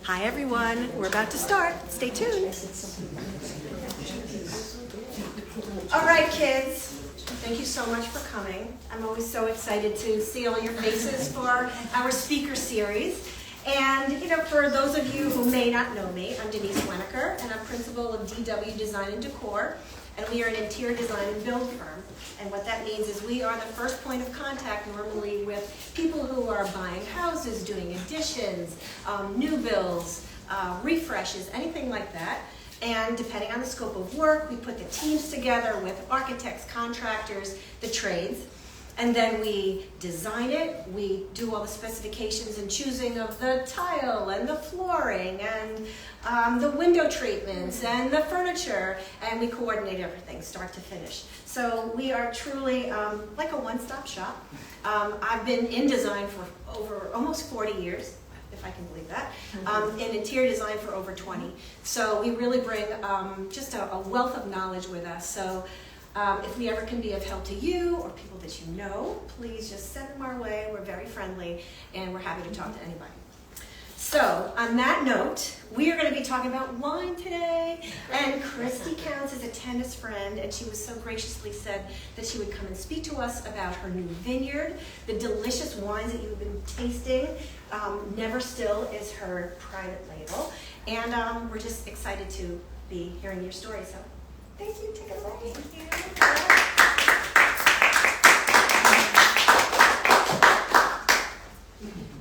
Hi everyone, we're about to start. Stay tuned. All right, kids. Thank you so much for coming. I'm always so excited to see all your faces for our speaker series. And, for those of you who may not know me, I'm Denise Weniker, and I'm principal of DW Design and Decor, and we are an interior design and build firm. And what that means is we are the first point of contact normally with people who are buying houses, doing additions, new builds, refreshes, anything like that. And depending on the scope of work, we put the teams together with architects, contractors, the trades. And then we design it, we do all the specifications and choosing of the tile and the flooring and the window treatments and the furniture, and we coordinate everything start to finish. So we are truly like a one-stop shop. I've been in design for over almost 40 years, if I can believe that, in interior design for over 20. So we really bring just a wealth of knowledge with us. So if we ever can be of help to you or people that you know, please just send them our way. We're very friendly and we're happy to talk to anybody. So on that note, we are going to be talking about wine today. And Christy Counts is a tennis friend, and she was so graciously said that she would come and speak to us about her new vineyard, the delicious wines that you've been tasting. Neverstill is her private label. And we're just excited to be hearing your story. So thank you. Take it away. Thank you.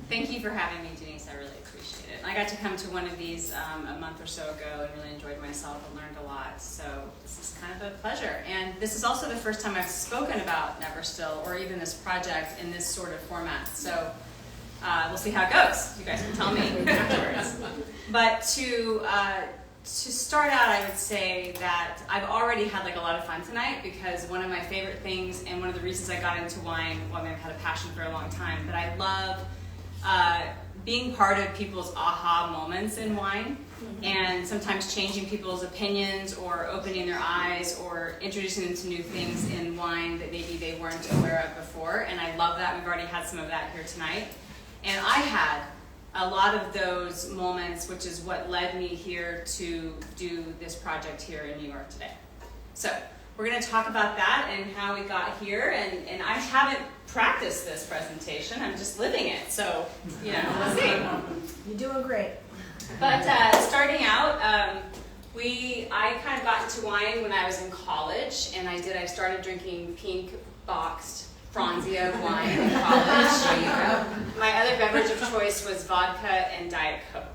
Thank you for having me, Denise. I really appreciate it. I got to come to one of these a month or so ago and really enjoyed myself and learned a lot. So this is kind of a pleasure. And this is also the first time I've spoken about Neverstill or even this project in this sort of format. So we'll see how it goes. You guys can tell me afterwards. But to start out, I would say that I've already had a lot of fun tonight because one of my favorite things and one of the reasons I got into wine, well, I've had a passion for a long time, but I love being part of people's aha moments in wine and sometimes changing people's opinions or opening their eyes or introducing them to new things in wine that maybe they weren't aware of before. And I love that. We've already had some of that here tonight. And I had a lot of those moments, which is what led me here to do this project here in New York today. So we're going to talk about that and how we got here. And I haven't practiced this presentation. I'm just living it. So, we'll see. You're doing great. But starting out, I kind of got into wine when I was in college. And I started drinking pink boxed Franzia wine in college. My other beverage of choice was vodka and Diet Coke.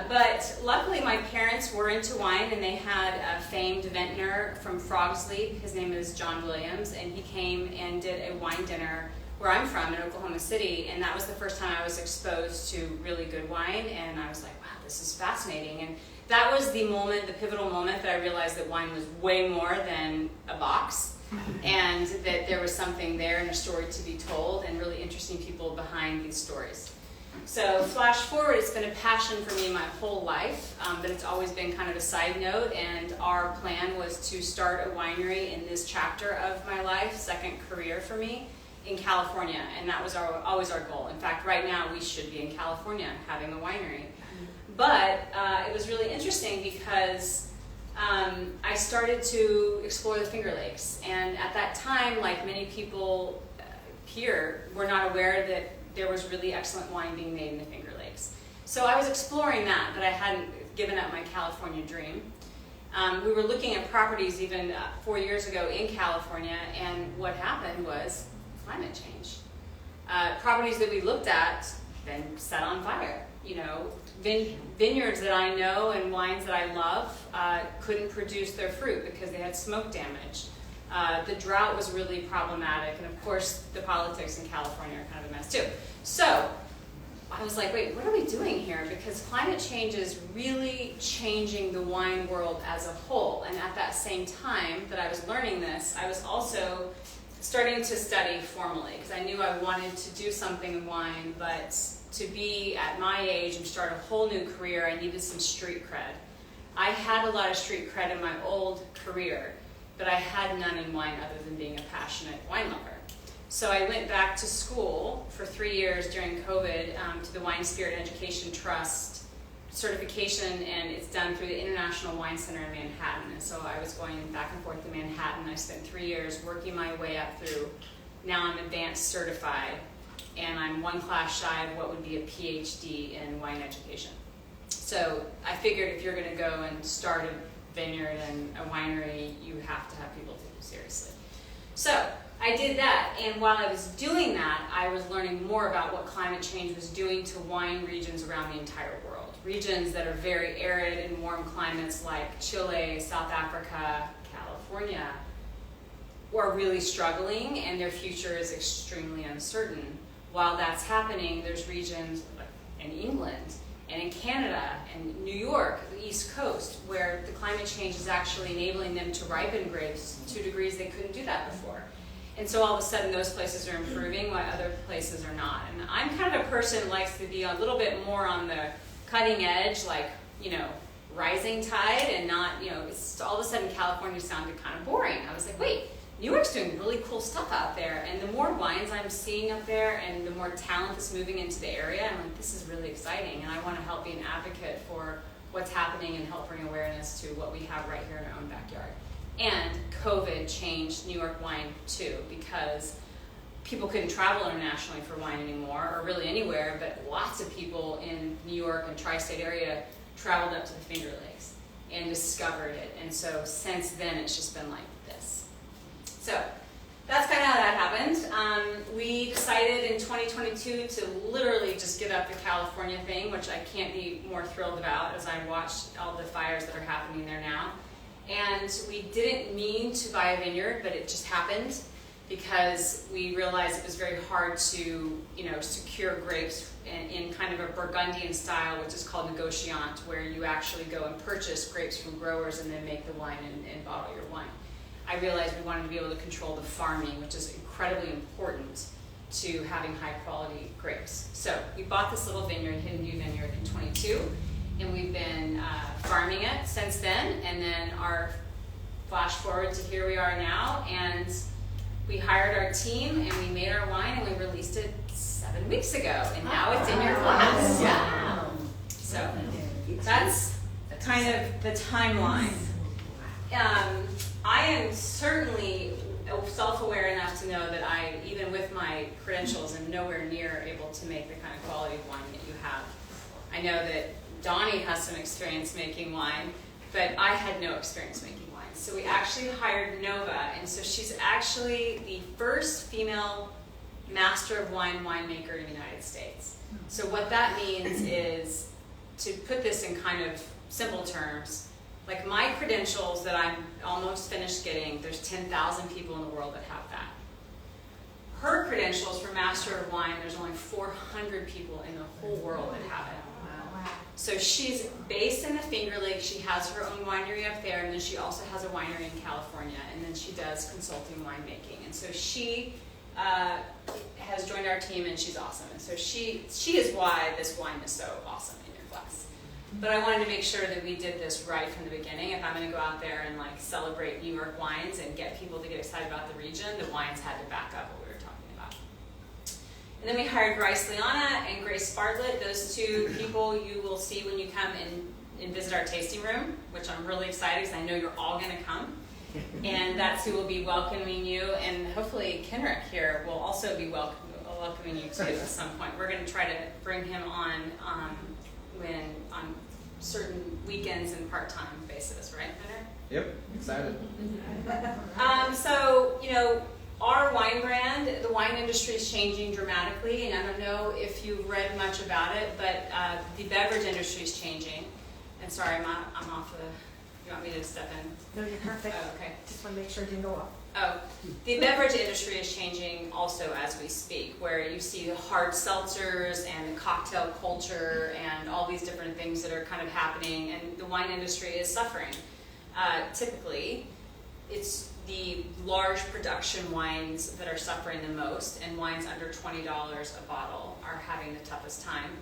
But luckily my parents were into wine and they had a famed vintner from Frog's Leap. His name is John Williams, and he came and did a wine dinner where I'm from in Oklahoma City, and that was the first time I was exposed to really good wine, and I was like, wow, this is fascinating. And that was the moment, the pivotal moment that I realized that wine was way more than a box. And that there was something there and a story to be told and really interesting people behind these stories. So flash forward, it's been a passion for me my whole life, but it's always been kind of a side note, and our plan was to start a winery in this chapter of my life, second career for me, in California, and that was always our goal. In fact, right now we should be in California having a winery. But it was really interesting because I started to explore the Finger Lakes, and at that time, like many people here, were not aware that there was really excellent wine being made in the Finger Lakes. So I was exploring that, but I hadn't given up my California dream. We were looking at properties even 4 years ago in California, and what happened was climate change. Properties that we looked at then set on fire. Vineyards that I know and wines that I love couldn't produce their fruit because they had smoke damage. The drought was really problematic, and of course the politics in California are kind of a mess too. So I was like, wait, what are we doing here? Because climate change is really changing the wine world as a whole. And at that same time that I was learning this, I was also starting to study formally because I knew I wanted to do something in wine, but to be at my age and start a whole new career, I needed some street cred. I had a lot of street cred in my old career, but I had none in wine other than being a passionate wine lover. So I went back to school for 3 years during COVID to the Wine Spirit Education Trust certification, and it's done through the International Wine Center in Manhattan. And so I was going back and forth to Manhattan. I spent 3 years working my way up through. Now I'm advanced certified, and I'm one class shy of what would be a PhD in wine education. So I figured if you're going to go and start a vineyard and a winery, you have to have people take you seriously. So I did that, and while I was doing that, I was learning more about what climate change was doing to wine regions around the entire world. Regions that are very arid and warm climates like Chile, South Africa, California, are really struggling, and their future is extremely uncertain. While that's happening, there's regions in England and in Canada and New York, the East Coast, where the climate change is actually enabling them to ripen grapes to degrees they couldn't do that before. And so all of a sudden those places are improving while other places are not. And I'm kind of a person who likes to be a little bit more on the cutting edge, like, rising tide, and not, it's all of a sudden California sounded kind of boring. I was like, wait, New York's doing really cool stuff out there, and the more wines I'm seeing up there and the more talent that's moving into the area, I'm like, this is really exciting, and I want to help be an advocate for what's happening and help bring awareness to what we have right here in our own backyard. And COVID changed New York wine too, because people couldn't travel internationally for wine anymore, or really anywhere, but lots of people in New York and tri-state area traveled up to the Finger Lakes and discovered it. And so since then, it's just been like this. So that's kind of how that happened. We decided in 2022 to literally just get up the California thing, which I can't be more thrilled about as I watched all the fires that are happening there now. And we didn't mean to buy a vineyard, but it just happened because we realized it was very hard to, secure grapes in kind of a Burgundian style, which is called negociant, where you actually go and purchase grapes from growers and then make the wine and bottle your wine. I realized we wanted to be able to control the farming, which is incredibly important to having high quality grapes. So we bought this little vineyard, Hidden View Vineyard, in 22, and we've been farming it since then. And then our flash forward to here we are now, and we hired our team and we made our wine and we released it 7 weeks ago, and now it's in your glass. Wow. So that's kind of the timeline. I am certainly self-aware enough to know that I, even with my credentials, am nowhere near able to make the kind of quality of wine that you have. I know that Donnie has some experience making wine, but I had no experience making wine. So we actually hired Nova, and so she's actually the first female master of wine winemaker in the United States. So what that means is, to put this in kind of simple terms, like my credentials that I'm almost finished getting, there's 10,000 people in the world that have that. Her credentials for Master of Wine, there's only 400 people in the whole world that have it. Wow. So she's based in the Finger Lakes. She has her own winery up there, and then she also has a winery in California, and then she does consulting winemaking. And so she has joined our team, and she's awesome. And so she is why this wine is so awesome in your glass. But I wanted to make sure that we did this right from the beginning. If I'm going to go out there and celebrate New York wines and get people to get excited about the region, the wines had to back up what we were talking about. And then we hired Bryce Liana and Grace Bartlett. Those two people you will see when you come and visit our tasting room, which I'm really excited because I know you're all going to come. And that's who will be welcoming you. And hopefully Kenrick here will also be welcoming you too at some point. We're going to try to bring him on certain weekends and part-time basis, right, Kenrick? Yep, excited. So, our wine brand, the wine industry is changing dramatically, and I don't know if you've read much about it, but the beverage industry is changing. And sorry, I'm off the, you want me to step in? No, you're perfect. Oh, okay. Just want to make sure it didn't go off. Oh, the beverage industry is changing also as we speak, where you see the hard seltzers and the cocktail culture and all these different things that are kind of happening, and the wine industry is suffering. Typically, it's the large production wines that are suffering the most, and wines under $20 a bottle are having the toughest time.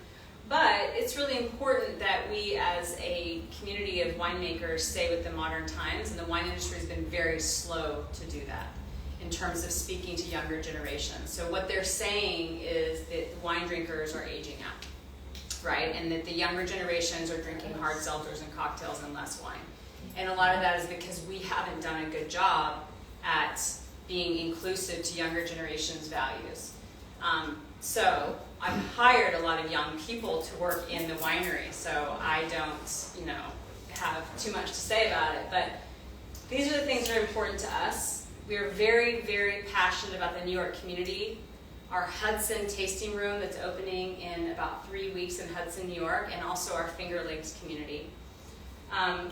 But it's really important that we as a community of winemakers stay with the modern times, and the wine industry has been very slow to do that. in terms of speaking to younger generations. So what they're saying is that wine drinkers are aging out, right? And that the younger generations are drinking hard seltzers and cocktails and less wine. And a lot of that is because we haven't done a good job at being inclusive to younger generations' values. So I've hired a lot of young people to work in the winery, so I don't, have too much to say about it. But these are the things that are important to us. We are very, very passionate about the New York community. Our Hudson tasting room that's opening in about 3 weeks in Hudson, New York, and also our Finger Lakes community.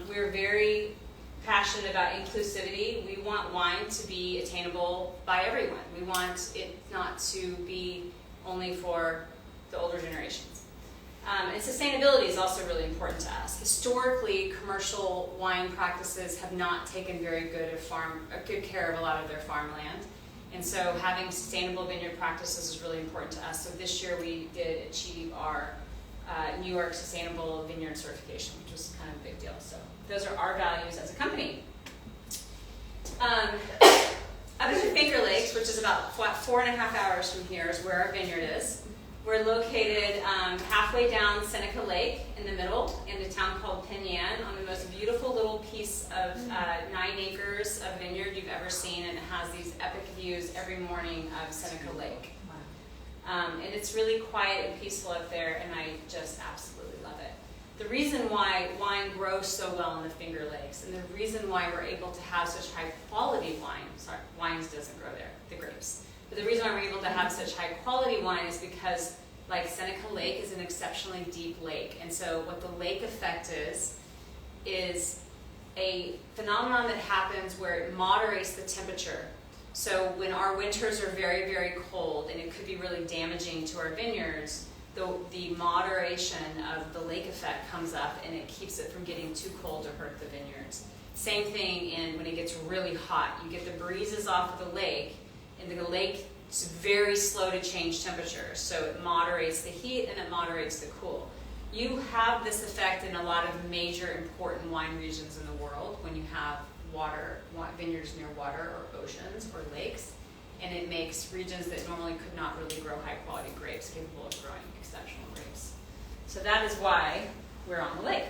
We're very passionate about inclusivity. We want wine to be attainable by everyone. We want it not to be only for the older generations. And sustainability is also really important to us. Historically, commercial wine practices have not taken very good care of a lot of their farmland. And so having sustainable vineyard practices is really important to us. So this year we did achieve our New York Sustainable Vineyard certification, which was kind of a big deal. So those are our values as a company. Up in the Finger Lakes, which is about 4.5 hours from here, is where our vineyard is. We're located halfway down Seneca Lake in the middle, in a town called Penyan, on the most beautiful little piece of 9 acres of vineyard you've ever seen, and it has these epic views every morning of Seneca Lake. And it's really quiet and peaceful up there, and I just absolutely love it. The reason why wine grows so well in the Finger Lakes, and the reason why we're able to have such high quality wine, wines doesn't grow there, the grapes. But the reason why we're able to have such high quality wine is because, like, Seneca Lake is an exceptionally deep lake. And so what the lake effect is a phenomenon that happens where it moderates the temperature. So when our winters are very, very cold, and it could be really damaging to our vineyards, the moderation of the lake effect comes up, and it keeps it from getting too cold to hurt the vineyards. Same thing when it gets really hot. You get the breezes off of the lake, and the lake is very slow to change temperature, so it moderates the heat and it moderates the cool. You have this effect in a lot of major important wine regions in the world when you have vineyards near water or oceans or lakes, and it makes regions that normally could not really grow high quality grapes capable of growing exceptional grapes. So that is why we're on the lake.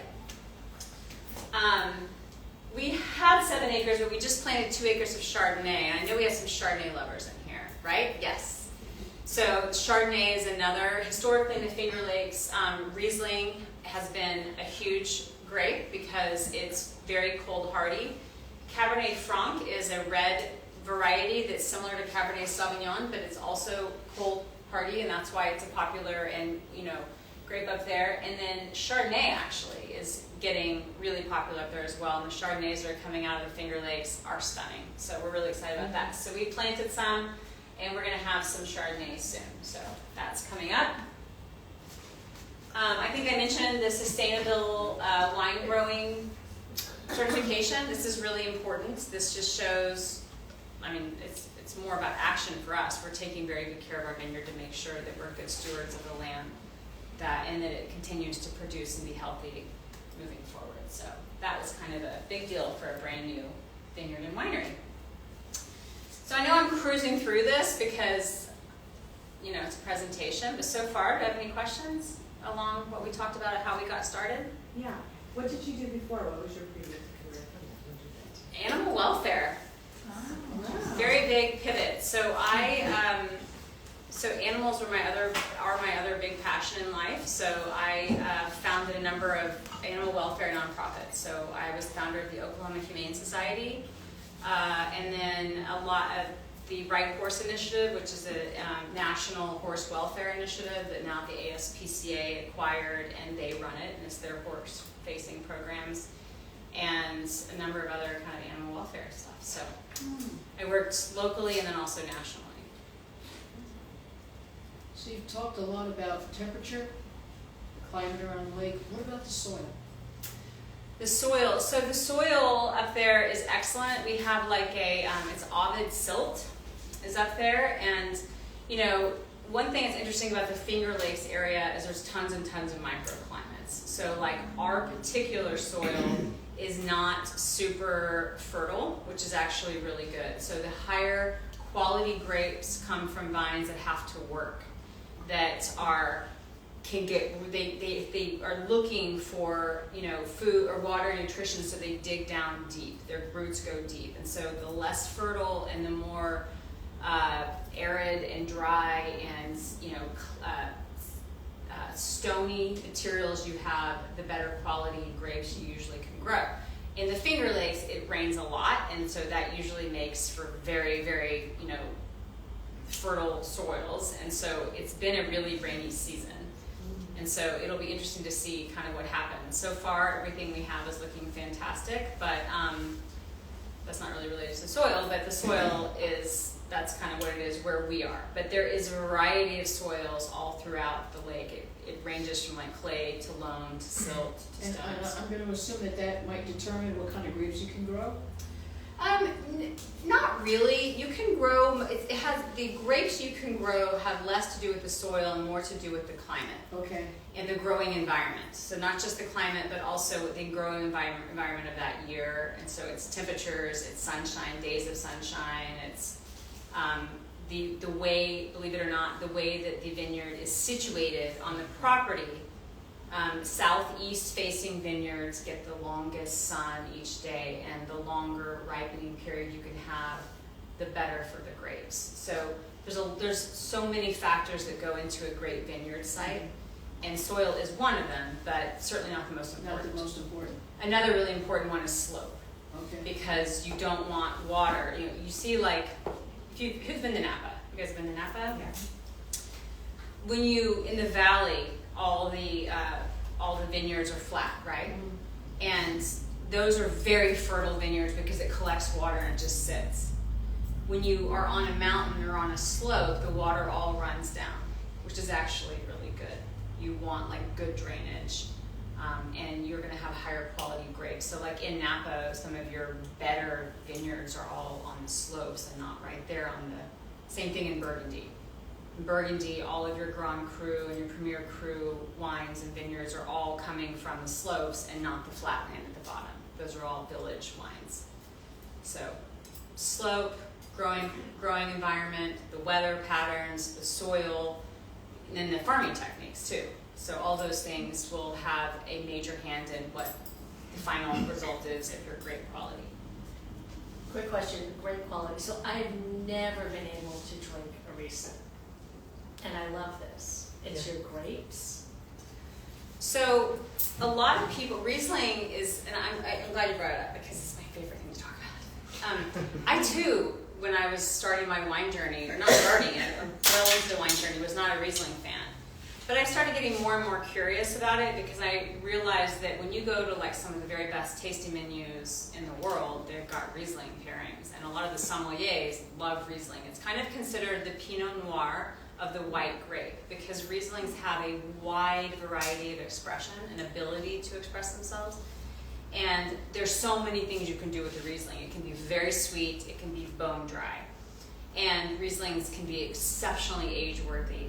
We had 7 acres, but we just planted 2 acres of Chardonnay. I know we have some Chardonnay lovers in here, right? Yes. So Chardonnay is another. Historically in the Finger Lakes, Riesling has been a huge grape because it's very cold hardy. Cabernet Franc is a red variety that's similar to Cabernet Sauvignon, but it's also cold hardy, and that's why it's a popular grape up there. And then Chardonnay actually is getting really popular up there as well, and the Chardonnays that are coming out of the Finger Lakes are stunning. So we're really excited about that. So we planted some, and we're going to have some Chardonnay soon. So that's coming up. I think I mentioned the sustainable wine growing certification. This is really important. This just shows, it's more about action for us. We're taking very good care of our vineyard to make sure that we're good stewards of the land, and that it continues to produce and be healthy moving forward. So that was kind of a big deal for a brand new vineyard and winery. So I know I'm cruising through this because, it's a presentation, but so far, do you have any questions along what we talked about and how we got started? Yeah. What did you do before? What was your previous career? Animal welfare. Oh, wow. Very big pivot. So animals are my other big passion in life. So I founded a number of animal welfare nonprofits. So I was founder of the Oklahoma Humane Society, and then a lot of the Right Horse Initiative, which is a national horse welfare initiative that now the ASPCA acquired, and they run it, and it's their horse-facing programs, and a number of other kind of animal welfare stuff. So I worked locally and then also nationally. So you've talked a lot about temperature, climate around the lake. What about the soil? The soil. So the soil up there is excellent. We have like it's Ovid silt is up there, and one thing that's interesting about the Finger Lakes area is there's tons and tons of microclimates. So like our particular soil is not super fertile, which is actually really good. So the higher quality grapes come from vines that have to work, that they are looking for, food or water and nutrition, so they dig down deep. Their roots go deep, and so the less fertile and the more arid and dry and stony materials you have, the better quality grapes you usually can grow. In the Finger Lakes, it rains a lot, and so that usually makes for very, very, fertile soils. And so it's been a really rainy season. And so it'll be interesting to see kind of what happens. So far, everything we have is looking fantastic, but that's not really related to the soil, but the soil that's kind of what it is where we are. But there is a variety of soils all throughout the lake. It ranges from like clay to loam to silt to And stones. I'm going to assume that might determine what kind of grapes you can grow? Not really. You can grow, the grapes you can grow have less to do with the soil and more to do with the climate. Okay. And the growing environment. So not just the climate, but also the growing environment of that year. And so it's temperatures, it's sunshine, days of sunshine, it's the way, believe it or not, the way that the vineyard is situated on the property. Southeast facing vineyards get the longest sun each day, and the longer ripening period you can have, the better for the grapes. So there's so many factors that go into a great vineyard site, and soil is one of them, but certainly not the most important. Not the most important. Another really important one is slope, Okay. because you don't want water. You see, like, who's been to Napa? You guys been to Napa? Yeah. When in the valley, all the vineyards are flat, right? Mm-hmm. And those are very fertile vineyards because it collects water and it just sits. When you are on a mountain or on a slope, the water all runs down, which is actually really good. You want like good drainage, and you're going to have higher quality grapes. So like in Napa, some of your better vineyards are all on the slopes and not right there on the, same thing in Burgundy. In Burgundy, all of your Grand Cru and your Premier Cru wines and vineyards are all coming from the slopes and not the flat land at the bottom. Those are all village wines. So slope, growing environment, the weather patterns, the soil, and then the farming techniques too. So all those things will have a major hand in what the final result is if you're great quality. Quick question, great quality. So I've never been able to drink a Riesling, and I love this. It's your grapes. So a lot of people, Riesling is, and I'm glad you brought it up because it's my favorite thing to talk about. I too, when I was starting my wine journey, or not starting it, or well into the wine journey, was not a Riesling fan. But I started getting more and more curious about it because I realized that when you go to like some of the very best tasting menus in the world, they've got Riesling pairings, and a lot of the sommeliers love Riesling. It's kind of considered the Pinot Noir of the white grape because Rieslings have a wide variety of expression and ability to express themselves. And there's so many things you can do with the Riesling. It can be very sweet, it can be bone dry. And Rieslings can be exceptionally age-worthy.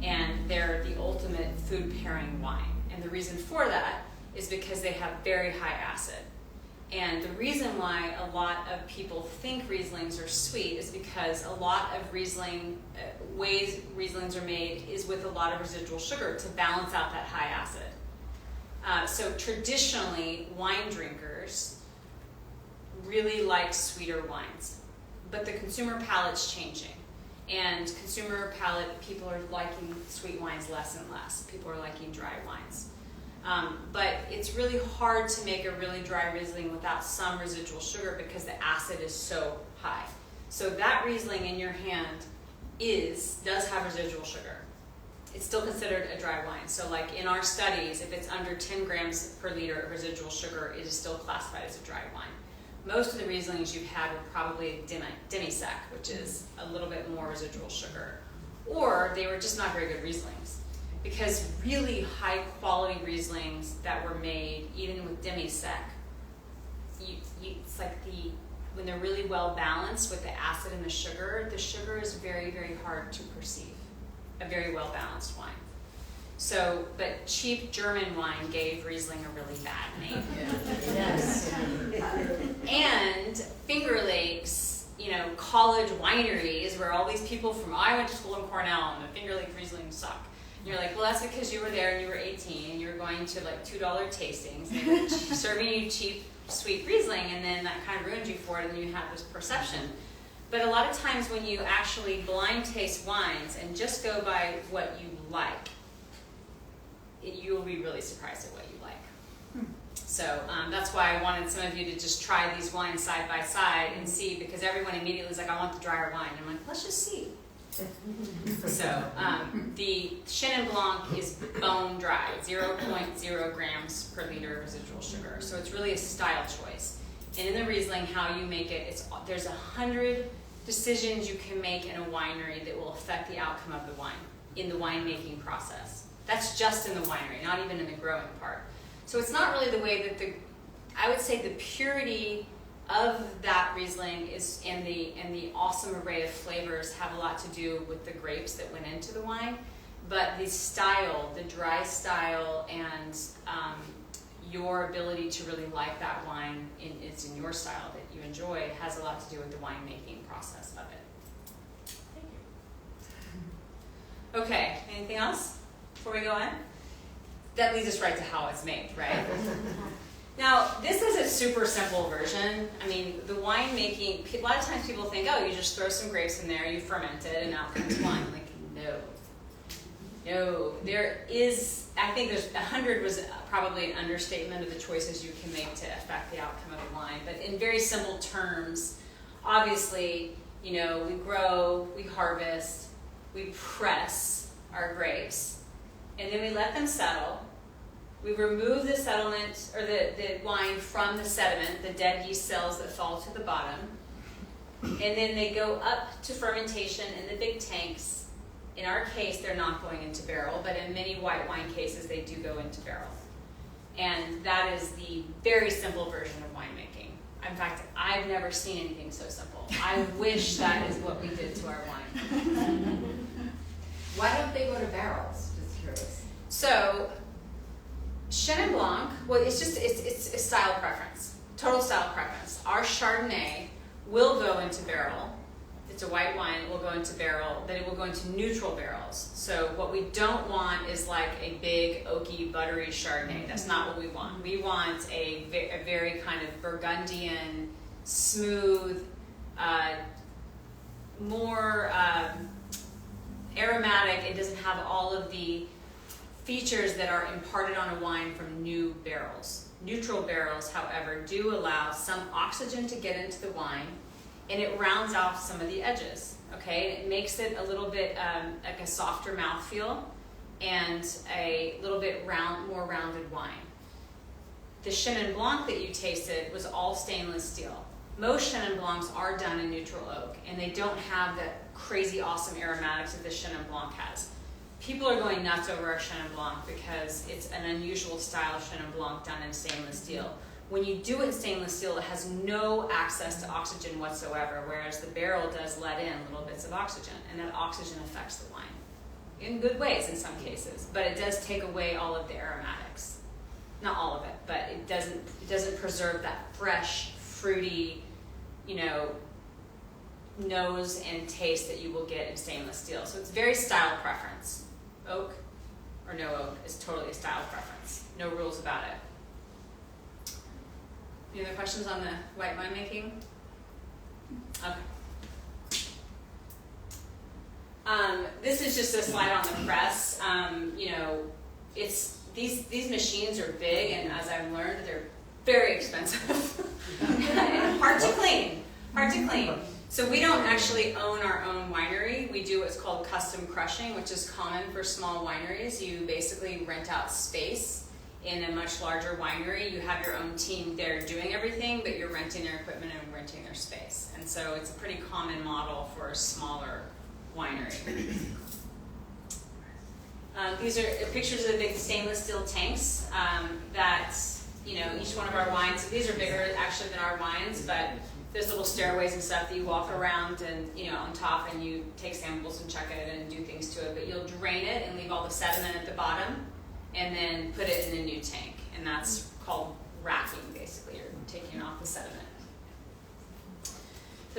And they're the ultimate food pairing wine. And the reason for that is because they have very high acid. And the reason why a lot of people think Rieslings are sweet is because a lot of Riesling, ways Rieslings are made is with a lot of residual sugar to balance out that high acid. So traditionally, wine drinkers really like sweeter wines. But the consumer palate's changing. And consumer palate, people are liking sweet wines less and less. People are liking dry wines. But it's really hard to make a really dry Riesling without some residual sugar because the acid is so high. So that Riesling in your hand does have residual sugar. It's still considered a dry wine. So like in our studies, if it's under 10 grams per liter of residual sugar, it is still classified as a dry wine. Most of the Rieslings you've had were probably demi-sec, which is a little bit more residual sugar. Or they were just not very good Rieslings. Because really high quality Rieslings that were made, even with demi-sec, it's like when they're really well balanced with the acid and the sugar is very, very hard to perceive. A very well balanced wine. So, but cheap German wine gave Riesling a really bad name. Yes. And Finger Lakes college wineries where all these people from, I went to school in Cornell and the Finger Lake Riesling suck. And you're like, well, that's because you were there and you were 18 and you were going to like $2 tastings and they were serving you cheap, sweet Riesling, and then that kind of ruined you for it and you have this perception. But a lot of times when you actually blind taste wines and just go by what you like, you'll be really surprised at what you like. So that's why I wanted some of you to just try these wines side by side and see, because everyone immediately is like, I want the drier wine. And I'm like, let's just see. So the Chenin Blanc is bone dry, 0.0 grams per liter residual sugar. So it's really a style choice. And in the Riesling, how you make it, there's 100 decisions you can make in a winery that will affect the outcome of the wine in the winemaking process. That's just in the winery, not even in the growing part. So it's not really the way that I would say the purity of that Riesling is, and the awesome array of flavors have a lot to do with the grapes that went into the wine. But the style, the dry style, and your ability to really like that wine, it's in your style that you enjoy, has a lot to do with the winemaking process of it. Thank you. Okay, anything else before we go on? That leads us right to how it's made, right? Now, this is a super simple version. I mean, the winemaking, a lot of times people think, oh, you just throw some grapes in there, you ferment it, and out comes wine. Like, no. There is, I think 100 was probably an understatement of the choices you can make to affect the outcome of the wine. But in very simple terms, obviously, we grow, we harvest, we press our grapes, and then we let them settle. We remove the settlement, or the wine from the sediment, the dead yeast cells that fall to the bottom. And then they go up to fermentation in the big tanks. In our case, they're not going into barrel, but in many white wine cases, they do go into barrel. And that is the very simple version of winemaking. In fact, I've never seen anything so simple. I wish that is what we did to our wine. Why don't they go to barrels? Just curious. So, Chenin Blanc, well, it's a style preference, total style preference. Our Chardonnay will go into barrel. It's a white wine, it will go into barrel, but it will go into neutral barrels. So what we don't want is like a big, oaky, buttery Chardonnay. That's not what we want. We want a very kind of Burgundian, smooth, more aromatic. It doesn't have all of the features that are imparted on a wine from new barrels. Neutral barrels, however, do allow some oxygen to get into the wine, and it rounds off some of the edges, okay? It makes it a little bit like a softer mouthfeel and a little bit more rounded wine. The Chenin Blanc that you tasted was all stainless steel. Most Chenin Blancs are done in neutral oak, and they don't have that crazy awesome aromatics that the Chenin Blanc has. People are going nuts over our Chenin Blanc because it's an unusual style of Chenin Blanc done in stainless steel. When you do it in stainless steel, it has no access to oxygen whatsoever, whereas the barrel does let in little bits of oxygen, and that oxygen affects the wine in good ways in some cases, but it does take away all of the aromatics. Not all of it, but it doesn't preserve that fresh, fruity, nose and taste that you will get in stainless steel. So it's very style preference. Oak or no oak is totally a style preference. No rules about it. Any other questions on the white wine making? Okay. This is just a slide on the press. It's these machines are big, and as I've learned, they're very expensive and hard to clean. So we don't actually own our own winery. We do what's called custom crushing, which is common for small wineries. You basically rent out space in a much larger winery. You have your own team there doing everything, but you're renting their equipment and renting their space. And so it's a pretty common model for a smaller winery. These are pictures of the big stainless steel tanks that, each one of our wines, these are bigger actually than our wines, but there's little stairways and stuff that you walk around and, on top, and you take samples and check it and do things to it. But you'll drain it and leave all the sediment at the bottom and then put it in a new tank. And that's called racking, basically. You're taking off the sediment.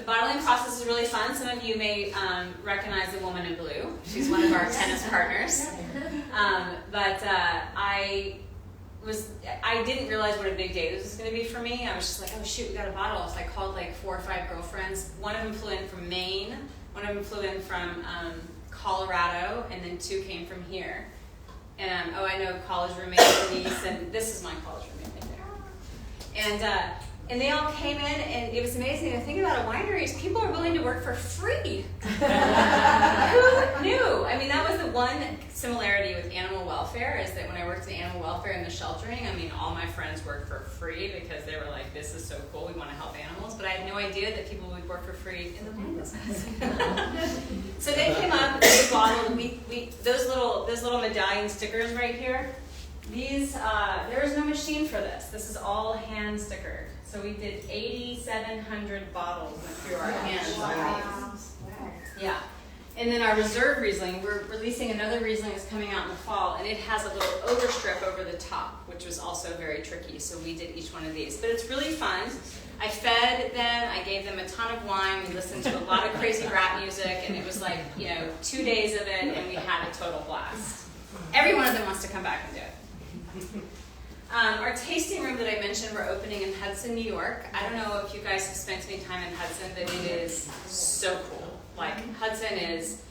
The bottling process is really fun. Some of you may recognize the woman in blue. She's one of our tennis partners. I didn't realize what a big day this was going to be for me. I was just like, oh shoot, we got a bottle. So I called like 4 or 5 girlfriends. One of them flew in from Maine. One of them flew in from Colorado, and then 2 came from here. And I know college roommate Denise, and this is my college roommate right there. And they all came in, and it was amazing. The thing about a winery is people are willing to work for free. Who knew? I mean, that was the one similarity with animal welfare, is that when I worked in animal welfare and the sheltering, I mean, all my friends worked for free because they were like, this is so cool, we want to help animals. But I had no idea that people would work for free in the wine business. So they came up and they bottled, those little medallion stickers right here, these, there is no machine for this. This is all hand stickered. So we did 8,700 bottles went through our hands. Wow. Yeah. And then our reserve Riesling, we're releasing another Riesling that's coming out in the fall, and it has a little overstrip over the top, which was also very tricky. So we did each one of these. But it's really fun. I fed them, I gave them a ton of wine, we listened to a lot of crazy rap music, and it was like, 2 days of it, and we had a total blast. Every one of them wants to come back and do it. Our tasting room that I mentioned, we're opening in Hudson, New York. I don't know if you guys have spent any time in Hudson, but it is so cool. Like, Hudson is,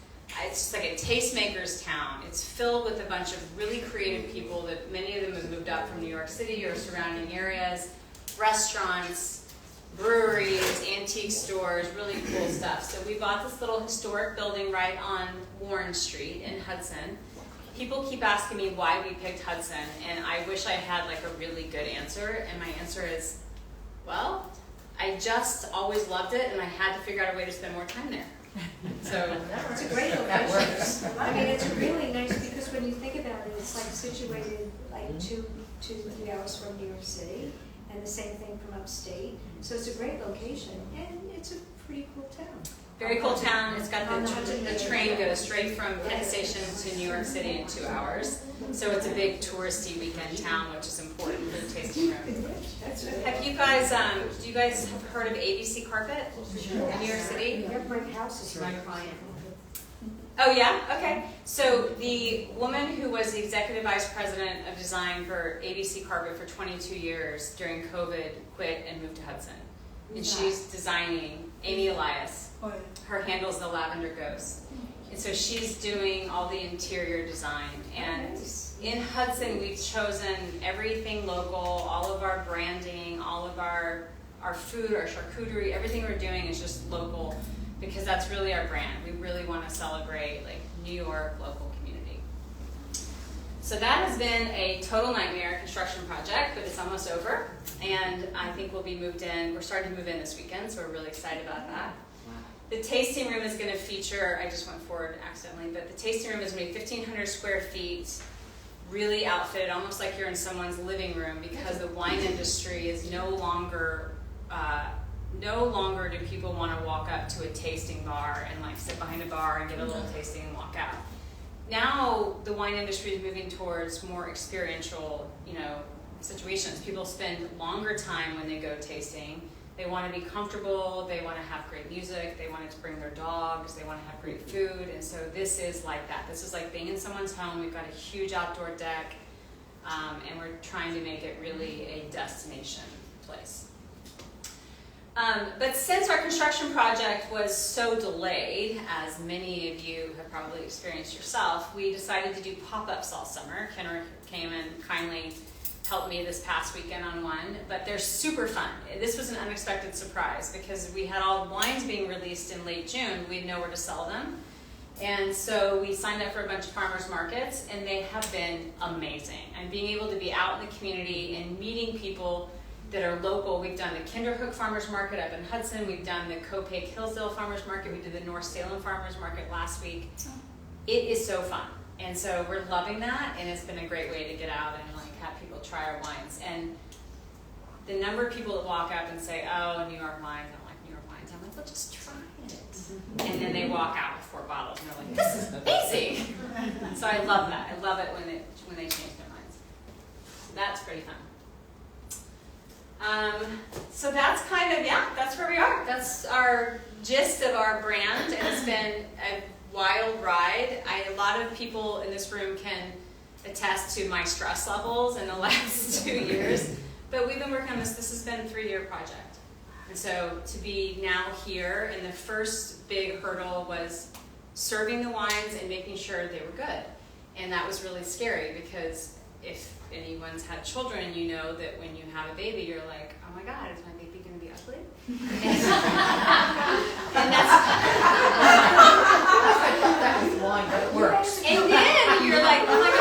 it's just like a tastemaker's town. It's filled with a bunch of really creative people that many of them have moved up from New York City or surrounding areas, restaurants, breweries, antique stores, really cool stuff. So we bought this little historic building right on Warren Street in Hudson. People keep asking me why we picked Hudson, and I wish I had like a really good answer, and my answer is, well, I just always loved it, and I had to figure out a way to spend more time there. So It's a great location. I mean, it's really nice because when you think about it, it's like situated like 2 to 3 hours from New York City, and the same thing from upstate. So it's a great location, and it's a pretty cool town. very cool town. It's got the train goes straight from Penn Station to New York City in 2 hours. So it's a big touristy weekend town, which is important for the tasting room. Have you guys, do you guys have heard of ABC Carpet in New York City? Their brick house is My client. Oh yeah? Okay. So the woman who was the executive vice president of design for ABC Carpet for 22 years during COVID quit and moved to Hudson. And she's designing Amy Elias. Her handle's the Lavender Ghost. And so she's doing all the interior design. And in Hudson, we've chosen everything local, all of our branding, all of our food, our charcuterie, everything we're doing is just local because that's really our brand. We really want to celebrate like New York local community. So that has been a total nightmare construction project, but it's almost over. And I think we'll be moved in. We're starting to move in this weekend, so we're really excited about that. The tasting room is going to feature, I just went forward accidentally, but the tasting room is going to be 1,500 square feet, really outfitted, almost like you're in someone's living room, because the wine industry is no longer do people want to walk up to a tasting bar and like sit behind a bar and get a little tasting and walk out. Now the wine industry is moving towards more experiential, situations. People spend longer time when they go tasting. They want to be comfortable, they want to have great music, they want to bring their dogs, they want to have great food, and so this is like that. This is like being in someone's home. We've got a huge outdoor deck, and we're trying to make it really a destination place. But since our construction project was so delayed, as many of you have probably experienced yourself, we decided to do pop-ups all summer. Kenrick came and kindly helped me this past weekend on one, but they're super fun. This was an unexpected surprise because we had all wines being released in late June. We didn't know where to sell them. And so we signed up for a bunch of farmers markets, and they have been amazing. And being able to be out in the community and meeting people that are local. We've done the Kinderhook Farmers Market up in Hudson. We've done the Copake Hillsdale Farmers Market. We did the North Salem Farmers Market last week. It is so fun. And so we're loving that, and it's been a great way to get out and like have people try our wines. And the number of people that walk up and say, oh, New York wines, I don't like New York wines. I'm like, well, just try it. And then they walk out with 4 bottles, and they're like, this is amazing. So I love that. I love it when they change their minds. So that's pretty fun. So that's kind of, yeah, that's where we are. That's our gist of our brand, and it's been a wild ride. A lot of people in this room can attest to my stress levels in the last 2 years, but we've been working on this. This has been a 3-year project. And so to be now here, and the first big hurdle was serving the wines and making sure they were good. And that was really scary, because if anyone's had children, you know that when you have a baby, you're like, oh my God, is my baby going to be ugly? And that's... That was wine, but it works. And then you're like, oh my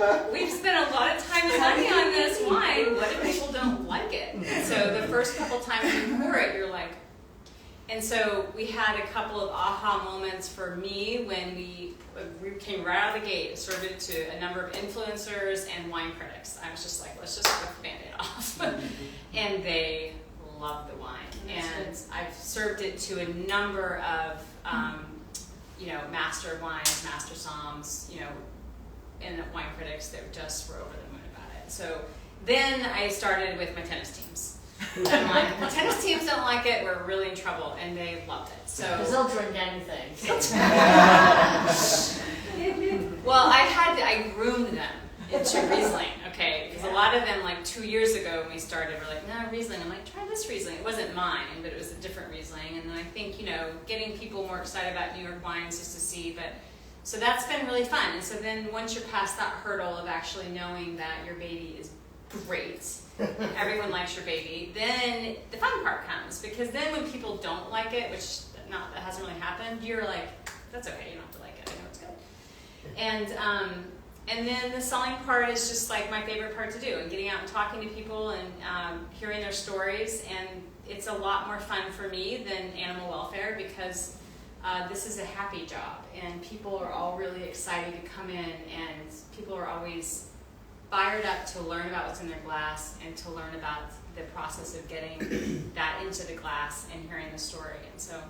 God, we've spent a lot of time and money on this wine. What if people don't like it? And so the first couple times you pour it, you're like... And so we had a couple of aha moments for me when we came right out of the gate, served it to a number of influencers and wine critics. I was just like, let's just rip the Band-Aid off. And they love the wine. And I've served it to a number of, master wines, master somms, and wine critics that just were over the moon about it. So then I started with my tennis teams. I'm like, the tennis teams don't like it, we're really in trouble, and they loved it. So Because they'll drink anything. well, I groomed them into Riesling, okay? Because a lot of them, like 2 years ago when we started, were like, no, Riesling. I'm like, try this Riesling. It wasn't mine, but it was a different Riesling. And then I think, getting people more excited about New York wines just to see. But so that's been really fun. And so then once you're past that hurdle of actually knowing that your baby is great, everyone likes your baby, then the fun part comes. Because then when people don't like it, which that hasn't really happened, you're like, that's okay, you don't have to like it, I know it's good. And then the selling part is just like my favorite part to do, and getting out and talking to people and hearing their stories. And it's a lot more fun for me than animal welfare, because this is a happy job, and people are all really excited to come in, and people are always fired up to learn about what's in their glass and to learn about the process of getting that into the glass and hearing the story. And so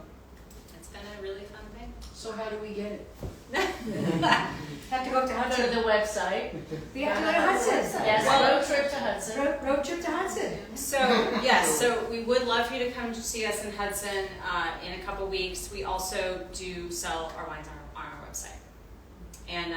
it's been a really fun thing. So how do we get it? Have to go to Go to Hudson. the website. We have to go to Hudson. Yes, road trip to Hudson. Road trip to Hudson. So yes, so we would love for you to come to see us in Hudson in a couple weeks. We also do sell our wines on our website, and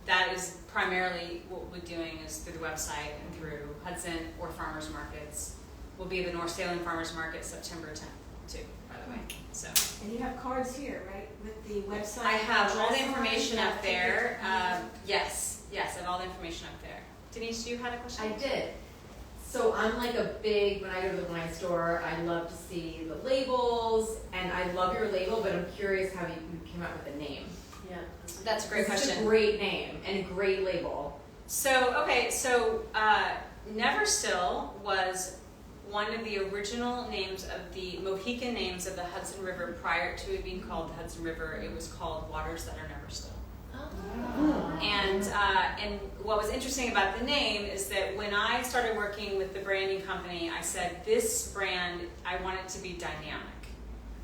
that is primarily what we're doing is through the website and through Hudson or farmers markets. We'll be at the North Salem Farmers Market September 10th too, by the way. So And you have cards here, right, with the website? I have all the address on it? information up there. Yes, I have all the information up there. Denise, you had a question? I did. So I'm like when I go to the wine store, I love to see the labels, and I love your label, but I'm curious how you came up with the name. Yeah. That's a great It's question. such a great name and a great label. So Neverstill was one of the original names of the Mohican names of the Hudson River. Prior to it being called the Hudson River, it was called Waters That Are Never Still. Oh. And what was interesting about the name is that when I started working with the branding company, I said, this brand, I want it to be dynamic.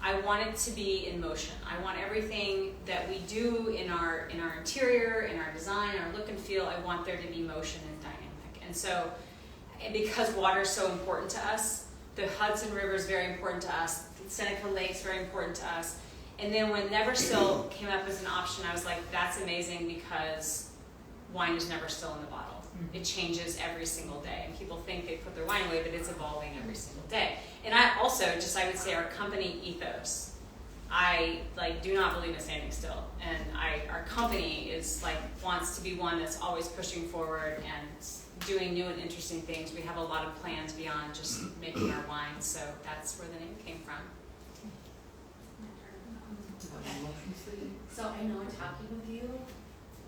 I want it to be in motion. I want everything that we do in our interior, in our design, our look and feel, I want there to be motion and dynamic. And so, because water is so important to us, the Hudson River is very important to us, Seneca Lake is very important to us. And then when Neverstill came up as an option, I was like, that's amazing, because wine is never still in the bottle. It changes every single day. And people think they put their wine away, but it's evolving every single day. And I also, I would say our company ethos, I do not believe in standing still. And our company is wants to be one that's always pushing forward and doing new and interesting things. We have a lot of plans beyond just making our wine, so that's where the name came from. So I know I'm talking with you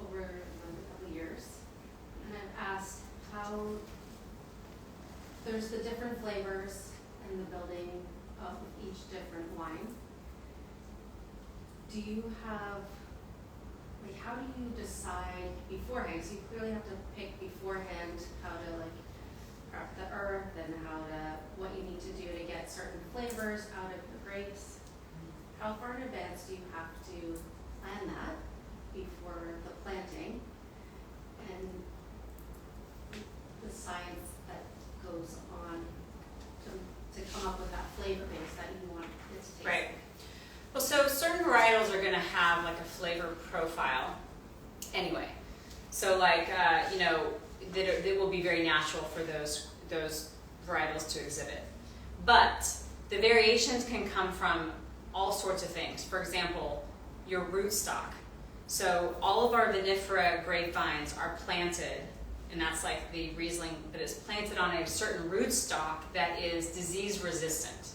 over a couple of years, and I've asked how there's the different flavors in the building of each different wine. Do you have, how do you decide beforehand? So you clearly have to pick beforehand how to craft the earth and what you need to do to get certain flavors out of the grapes. How far in advance do you have to plan that before the planting, and the science that goes on to come up with that flavor base that you want it to taste Right. like? Well, so certain varietals are going to have like a flavor profile anyway. So like, that will be very natural for those varietals to exhibit. But the variations can come from all sorts of things. For example, your rootstock. So all of our vinifera grapevines are planted, and that's like the Riesling, but it's planted on a certain rootstock that is disease resistant.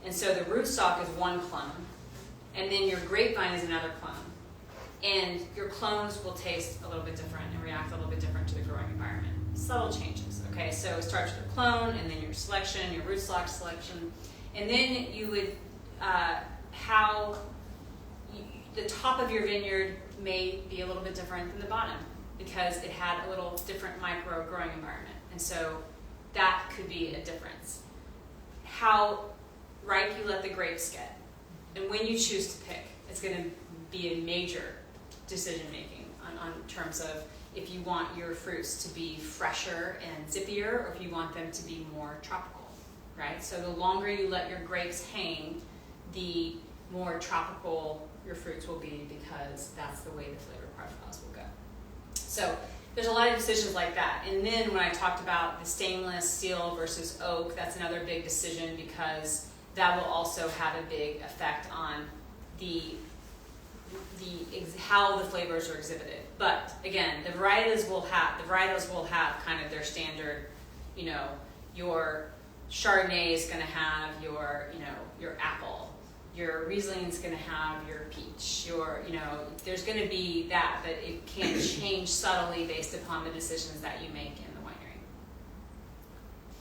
And so the rootstock is one clone, and then your grapevine is another clone. And your clones will taste a little bit different and react a little bit different to the growing environment. Subtle changes, okay? So it starts with a clone, and then your selection, your rootstock selection. And then you would, the top of your vineyard may be a little bit different than the bottom because it had a little different micro growing environment. And so that could be a difference. How ripe you let the grapes get, and when you choose to pick, it's going to be a major decision making on terms of if you want your fruits to be fresher and zippier or if you want them to be more tropical, right? So the longer you let your grapes hang, the more tropical your fruits will be because that's the way the flavor profiles will go. So there's a lot of decisions like that. And then when I talked about the stainless steel versus oak, that's another big decision because that will also have a big effect on how the flavors are exhibited. But again, the varietals will have kind of their standard, your Chardonnay is going to have your apple, your Riesling is going to have your peach, there's going to be that, but it can change subtly based upon the decisions that you make in the winery.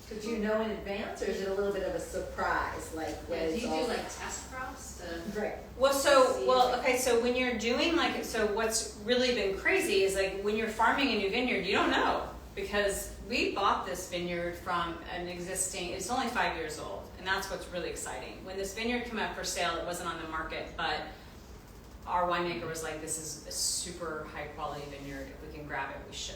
Did you know in advance, or is it a little bit of a surprise, like when Yeah, do it's you all... do like test crops to? Right. So when you're doing what's really been crazy is like when you're farming a new vineyard, you don't know because we bought this vineyard from an existing, it's only 5 years old, and that's what's really exciting. When this vineyard came up for sale, it wasn't on the market, but our winemaker was like, this is a super high quality vineyard, if we can grab it, we should.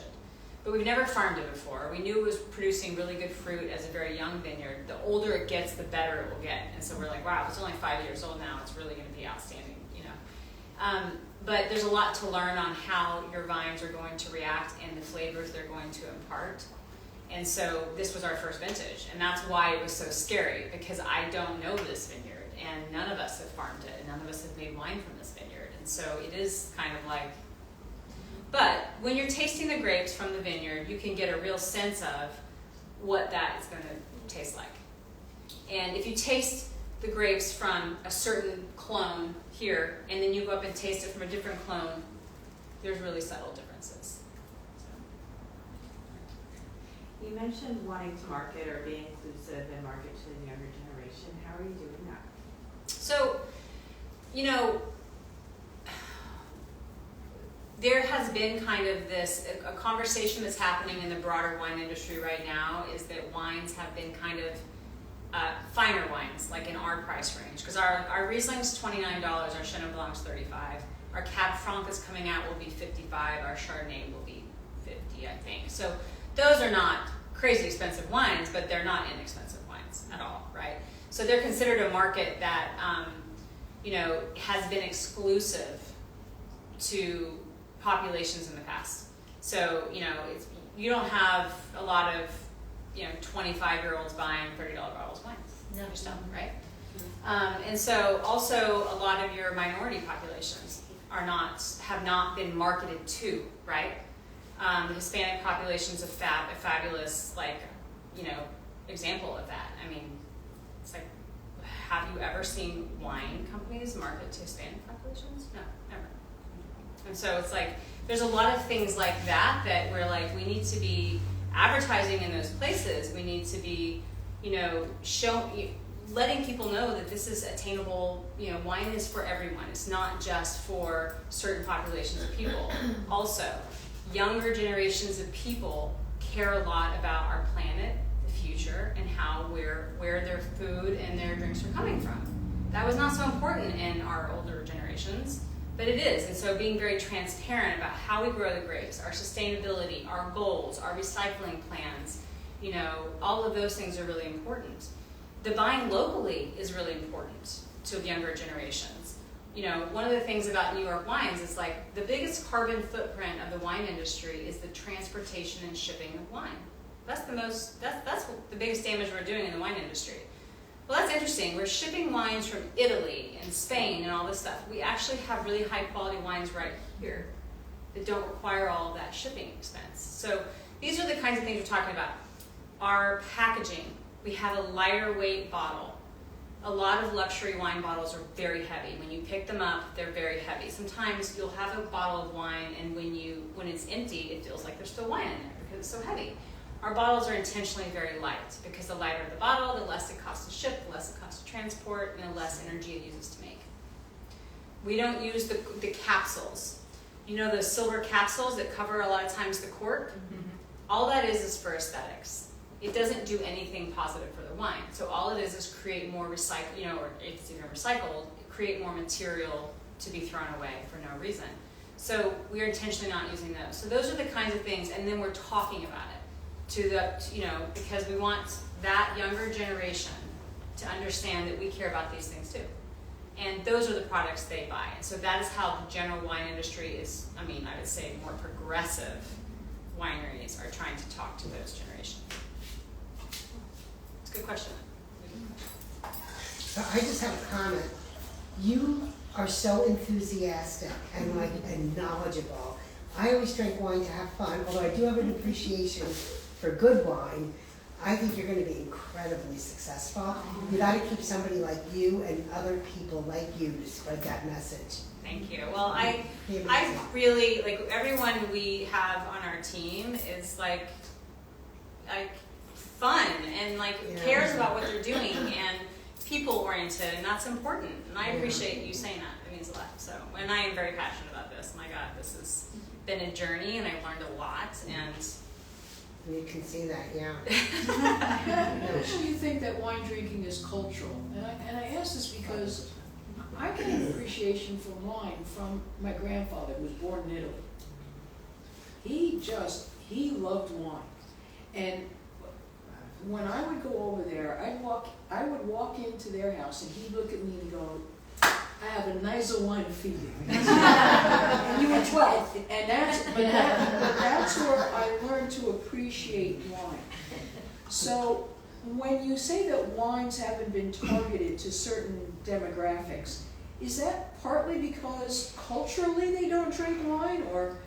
But we've never farmed it before. We knew it was producing really good fruit as a very young vineyard. The older it gets, the better it will get. And so we're like, wow, it's only 5 years old now. It's really going to be outstanding, But there's a lot to learn on how your vines are going to react and the flavors they're going to impart. And so this was our first vintage. And that's why it was so scary, because I don't know this vineyard. And none of us have farmed it. And none of us have made wine from this vineyard. And so it is kind of like... But when you're tasting the grapes from the vineyard, you can get a real sense of what that is going to taste like. And if you taste the grapes from a certain clone here, and then you go up and taste it from a different clone, there's really subtle differences. You mentioned wanting to market or be inclusive and market to the younger generation. How are you doing that? So, there has been kind of a conversation that's happening in the broader wine industry right now is that wines have been kind of finer wines, like in our price range. Because our Riesling's $29, our Chenin Blanc's $35. Our Cab Franc is coming out will be $55. Our Chardonnay will be $50, I think. So those are not crazy expensive wines, but they're not inexpensive wines at all, right? So they're considered a market that, has been exclusive to populations in the past. So, you don't have a lot of, 25-year-olds buying $30 bottles of wine. No. You just don't, right? And so also a lot of your minority populations have not been marketed to, right? The Hispanic population's a fabulous, example of that. I mean, it's like, have you ever seen wine companies market to Hispanic populations? No, never. And so it's like, there's a lot of things like that we're like, we need to be advertising in those places. We need to be, letting people know that this is attainable, wine is for everyone. It's not just for certain populations of people. Also, younger generations of people care a lot about our planet, the future, and where their food and their drinks are coming from. That was not so important in our older generations, but it is. And so being very transparent about how we grow the grapes, our sustainability, our goals, our recycling plans, all of those things are really important. the buying locally is really important to younger generations. You know, one of the things about New York wines is like the biggest carbon footprint of the wine industry is the transportation and shipping of wine. That's the biggest damage we're doing in the wine industry. Well, that's interesting. We're shipping wines from Italy and Spain and all this stuff. We actually have really high quality wines right here that don't require all of that shipping expense. So these are the kinds of things we're talking about. Our packaging, we have a lighter weight bottle. A lot of luxury wine bottles are very heavy. When you pick them up, they're very heavy. Sometimes you'll have a bottle of wine and when it's empty, it feels like there's still wine in there because it's so heavy. Our bottles are intentionally very light because the lighter the bottle, the less it costs to ship, the less it costs to transport, and the less energy it uses to make. We don't use the capsules. You know those silver capsules that cover a lot of times the cork? Mm-hmm. All that is for aesthetics. It doesn't do anything positive for the wine. So all it is create more recycle, or if it's even recycled, create more material to be thrown away for no reason. So we're intentionally not using those. So those are the kinds of things, and then we're talking about it because we want that younger generation to understand that we care about these things too. And those are the products they buy. And so that is how the general wine industry is, I would say more progressive wineries are trying to talk to those generations. It's a good question. I just have a comment. You are so enthusiastic and knowledgeable. I always drink wine to have fun, although I do have an appreciation for good wine. I think you're going to be incredibly successful. You got to keep somebody like you and other people like you to spread that message. Thank you. Well, I really, like, everyone we have on our team is like fun and cares about what they're doing and people oriented, and that's important. And I appreciate you saying that. It means a lot. So, and I am very passionate about this. My God, this has been a journey, and I've learned a lot. And you can see that, yeah. So you think that wine drinking is cultural? And I ask this because I get an appreciation for wine from my grandfather, who was born in Italy. He loved wine. And when I would go over there, I would walk into their house and he'd look at me and go, I have a nicer wine for you. And you were 12. And that's where I learned to appreciate wine. So when you say that wines haven't been targeted to certain demographics, is that partly because culturally they don't drink wine, or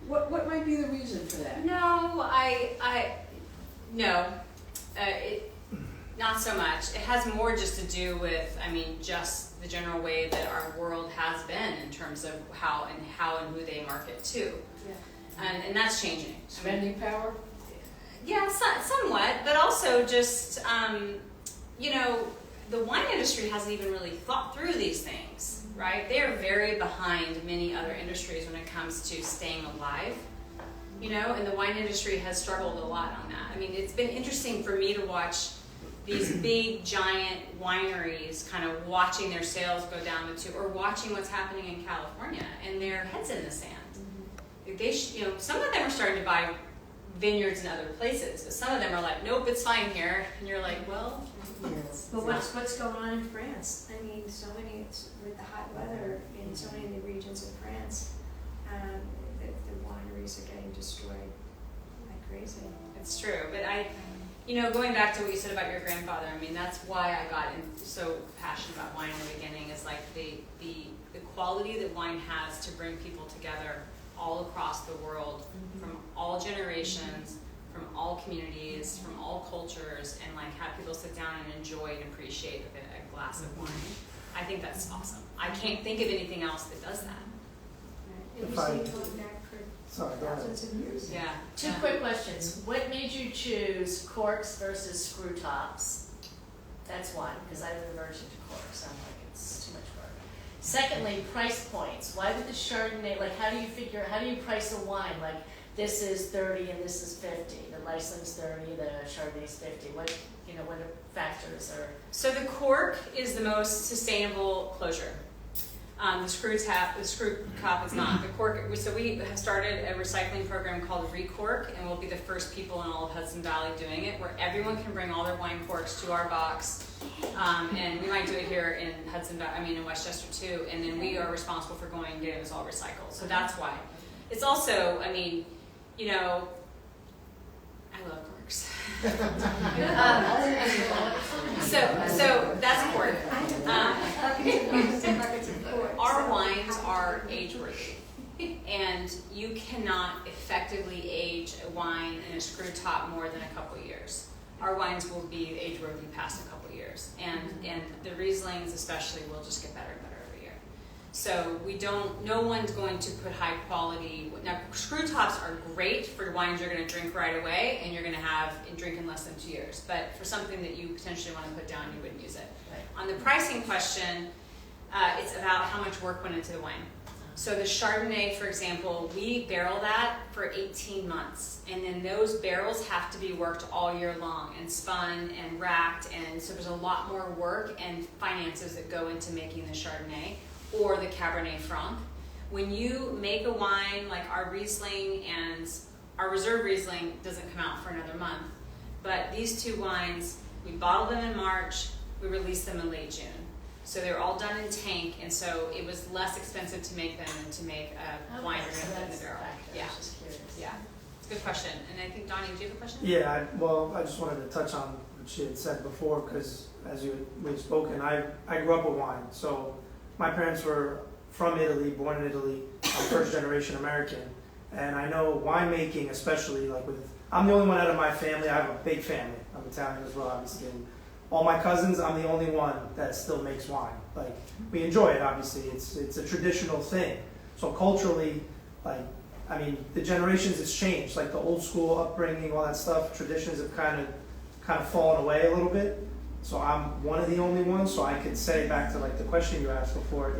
what might be the reason for that? no, not so much. It has more just to do with, just the general way that our world has been in terms of how and who they market to. Yeah. And that's changing. Spending power? Yeah, somewhat, but also just, the wine industry hasn't even really thought through these things, right? They are very behind many other industries when it comes to staying alive, and the wine industry has struggled a lot on that. It's been interesting for me to watch these big, giant wineries kind of watching their sales go down the tube, or watching what's happening in California, and their heads in the sand. They, some of them are starting to buy vineyards in other places, but some of them are like, nope, it's fine here, and you're like, well. But what's going on in France? So many, with the hot weather in so many of the regions of France, the wineries are getting destroyed like crazy. It's true, but going back to what you said about your grandfather, that's why I got so passionate about wine in the beginning, is like the quality that wine has to bring people together all across the world, from all generations, from all communities, from all cultures, and have people sit down and enjoy and appreciate a glass of wine. I think that's awesome. I can't think of anything else that does that. It was going back for thousands of years. Yeah. Two quick questions. What made you choose corks versus screw tops? That's one, because I'm an aversion to corks. I'm like, it's too much work. Secondly, price points. Why would the Chardonnay, how do you price a wine? This is 30 and this is 50. The Riesling's 30, the Chardonnay's 50. What are factors? So the cork is the most sustainable closure. The screw top is not. The cork. So we have started a recycling program called Recork, and we'll be the first people in all of Hudson Valley doing it, where everyone can bring all their wine corks to our box. And we might do it here in in Westchester too. And then we are responsible for going and getting this all recycled. So that's why. It's also, I love corks. So that's cork. Our wines are age-worthy, and you cannot effectively age a wine in a screw top more than a couple years. Our wines will be age-worthy past a couple years, and the Rieslings especially will just get better and better every year. So no one's going to put high quality. Now, screw tops are great for wines you're going to drink right away, and you're going to have and drink in less than 2 years. But for something that you potentially want to put down, you wouldn't use it. Right. On the pricing question, it's about how much work went into the wine. So the Chardonnay, for example, we barrel that for 18 months. And then those barrels have to be worked all year long and spun and racked. And so there's a lot more work and finances that go into making the Chardonnay or the Cabernet Franc. When you make a wine like our Riesling, and our Reserve Riesling doesn't come out for another month. But these two wines, we bottle them in March, we release them in late June. So they were all done in tank, and so it was less expensive to make them than to make a wine you're going to put in the barrel. Yeah, yeah, it's a good question. And I think Donnie, do you have a question? Yeah, I just wanted to touch on what she had said before, because as we've spoken, I grew up with wine. So my parents were from Italy, born in Italy. I'm first generation American, and I know winemaking, especially I'm the only one out of my family. I have a big family. I'm Italian as well, obviously. And all my cousins, I'm the only one that still makes wine. We enjoy it, obviously. It's a traditional thing. So culturally, the generations, it's changed. The old school upbringing, all that stuff, traditions have kind of fallen away a little bit. So I'm one of the only ones. So I could say back to the question you asked before,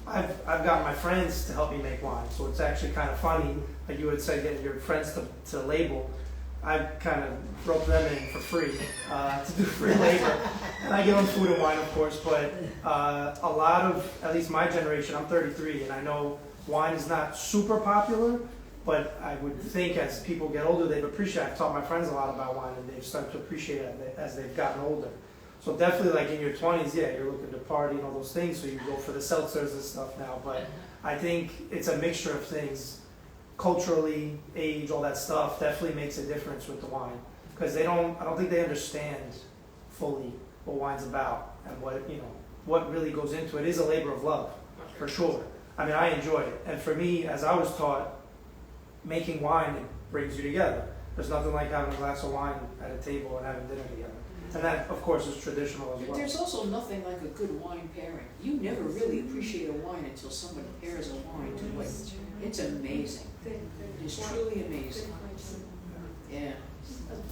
I've got my friends to help me make wine. So it's actually kind of funny, like you would say, getting your friends to label. I kind of rope them in for free to do free labor. And I give them food and wine, of course, but a lot of, at least my generation, I'm 33, and I know wine is not super popular, but I would think as people get older, they've appreciated. I've taught my friends a lot about wine, and they've started to appreciate it as they've gotten older. So definitely, in your 20s, yeah, you're looking to party and all those things, so you go for the seltzers and stuff now. But I think it's a mixture of things. Culturally, age, all that stuff definitely makes a difference with the wine, because I don't think they understand fully what wine's about and what really goes into it. It is a labor of love, for sure. I enjoy it, and for me, as I was taught, making wine, it brings you together. There's nothing like having a glass of wine at a table and having dinner together, and that, of course, is traditional as well. There's also nothing like a good wine pairing. You never really appreciate a wine until someone pairs a wine to it. It's amazing. It's truly amazing. Yeah.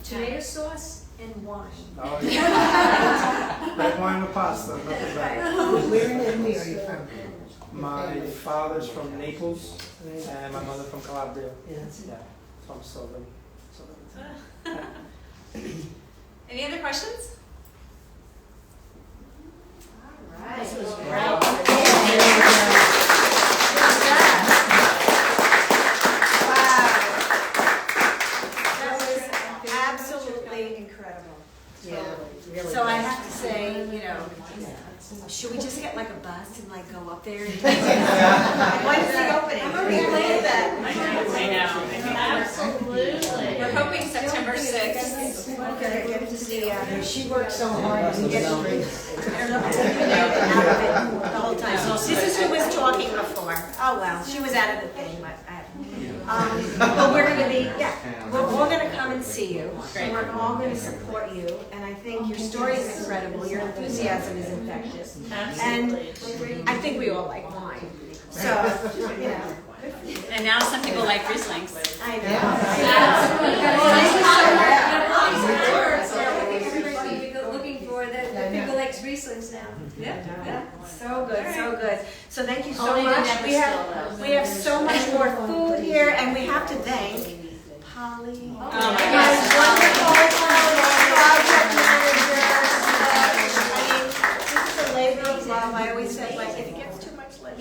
Tomato sauce and wine. Oh, yeah. Red wine with pasta, nothing better. Where in Italy are you from? My father's from Naples, and my mother from Calabria. Yeah. Yeah, so I'm Southern. Any other questions? All right. This was Well, great. That was absolutely incredible. Yeah, really. So I have to say, should we just get a bus and go up there? When is the opening? I'm already playing that. I know. Absolutely. We're hoping September 6th. Okay, get to see She worked so hard to get straight. the whole time. So this is who was talking before. Oh well, she was out of the thing, but we're going to be, we're all going to come and see you. And we're all going to support you. And I think your story is incredible. Your enthusiasm is infectious. And I think we all like wine. So, And now some people like Rieslings. I know. looking for the people like Rieslings now. Yeah. So good, so good. So thank you so Only the much. Neverstill, though. We have so much more food here, and we have to thank Holly. Oh my Yes, wonderful project manager. I mean, this is a labor of love. I always say, if it gets too much labor,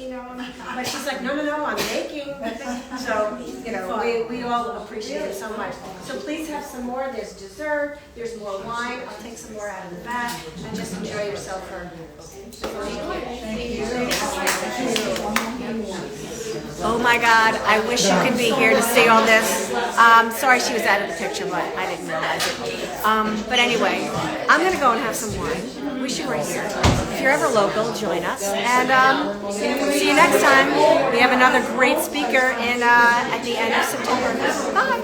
appreciate it so much. So please have some more. There's dessert, there's more wine. I'll take some more out of the back, and just enjoy yourself for. Oh my God, I wish you could be here to see all this. Sorry she was out of the picture, but I didn't realize it. But anyway, I'm gonna go and have some wine. Wish you were here. If you're ever local, join us. And see you next time. We have another great speaker at the end of September. Bye.